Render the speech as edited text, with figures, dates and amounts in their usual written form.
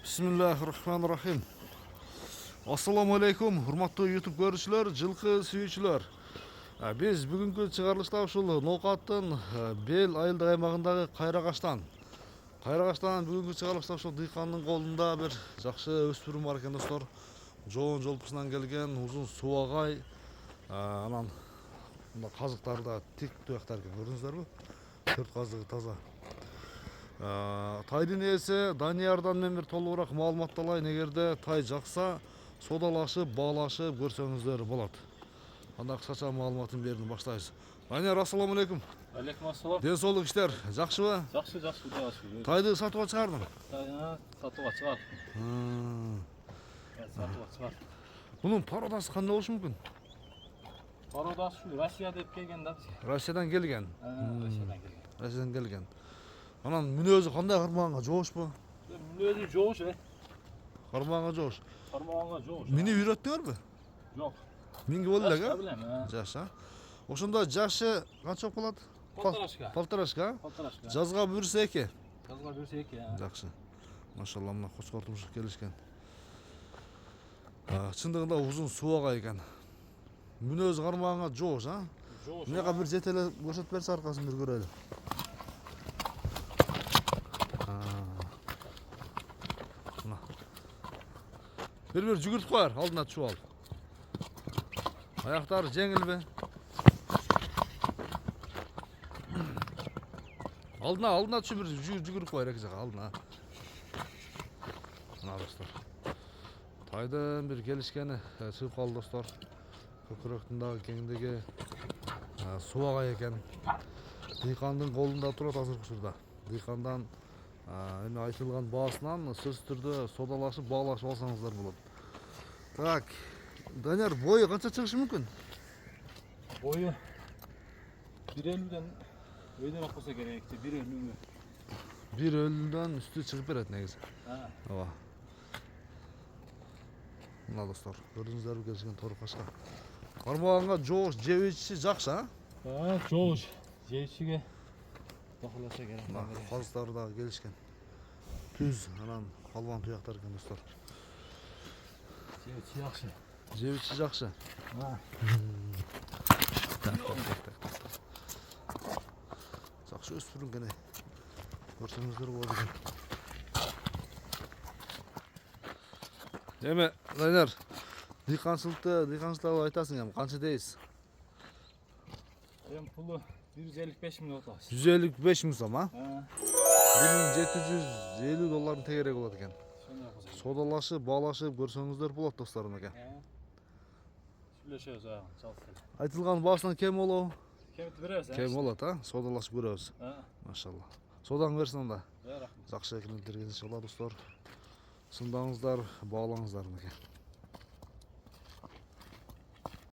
Bismillahirrahmanirrahim. Assalamu alaikum, hurmatlı YouTube görüşçüler, жылқы сүйүүчүлөр. Biz бүгүнкү чыгарылышта ушул Ноокаттын Бел айылдык аймагындагы Кайрагачтан бүгүнкү чыгарылышта ушул дыйкандын колунда бир жакшы өспүрүм бар экен достор. Жоон жолпусунан келген узун суагай, анан мына казыктар да тик туяктар экен, көрдүңүздөрбү? Төрт казыгы таза. Тайдын ээси Даниярдан мен бир толугураак маалымат алайын. Эгерде тай жакса, содалашып, баалашып көрсөңүздөр болот. Анда кыскача маалыматын берүүнү баштайбыз. Данияр, ассаламу алейкум. Алейкум ассалам. Ден соолук иштер жакшыбы? Жакшы. Тайды сатууга чыгардым. Сатууга чыгар. Сатууга чыгар. Бунун пародасы кандай болушу мүмкүн? Пародасы ушу Россия деп келген да бизге. Россиядан келген. Россиядан келген. Анан мүнөзү кандай, кармаганга жоошпу? Мүнөзү жоош, Кармаганга жоош. Кармаганга жоош. Минип үйрөттүңөрбү? Жок. Минги болду эле, Билем, жаша. Ошондо жашы канча болот? Полторашка. Жазга буюрса 2. Жазга берсе 2. Жакшы. Машалла, мына кочкор турмушка келишкен. Чындыгында узун суагай экен. Мүнөзү кармаганга жоош, Жоош. Мынага бир жетелеп көрсөтүп берсе аркасын бир көрөлү. Bir жүгүртүп коер, алдына түшүп ал. Аяктары жеңилби? Алдына түшүп бир жүгүрүп коер эки жака алдына. Мына достор. Тайдын бир келишкени чыгып калды достор. Көкүрөктүн дагы кеңдиги суагай экен. Дыйкандын колунда турат азыркы учурда. Дыйкандан эми айтылган баасынан сөзсүз түрдө содалашып, баалашып алсаңыздар болот. Так, Данияр, бою канча чыгышы мүмкүн? Бою 1.50ден өйдөрөөк болсо керек, 1.50. 1.50дөн үстү чыгып берет негизи. Ооба. Мына достор, көрдүңүздөрбү келишкен торукашка. Кармаганга жоош, жебичи жакшы, Жоош. Жейчиге тохуласа керек. Казыктары дагы келишкен. Түз, анан калбан туяктар экен достор. Жейчи жакшы. Жебичи жакшы. Жакшы өспүрүм кene. Көрсөңүздөр болот экен. Эми, Данияр, дыйканчылыкты айтасың эми, канча дейсиз? Эми пулу 155 миң отабыз. 155 миң сом, 1750 доллардын тегереги болот экен. Содалашып, баалашып көрсөңүздөр болот досторум экен. Сүйлөшөбүз жалпы. Айтылган баасынан кем болобу? Кемитип беребиз. Кем болот, Содалашып көрөбүз. Машалла. Содаң берсин анда. Рахмат. Жакшы экенин иншалла достор. Сындаңыздар, баалаңыздар экен.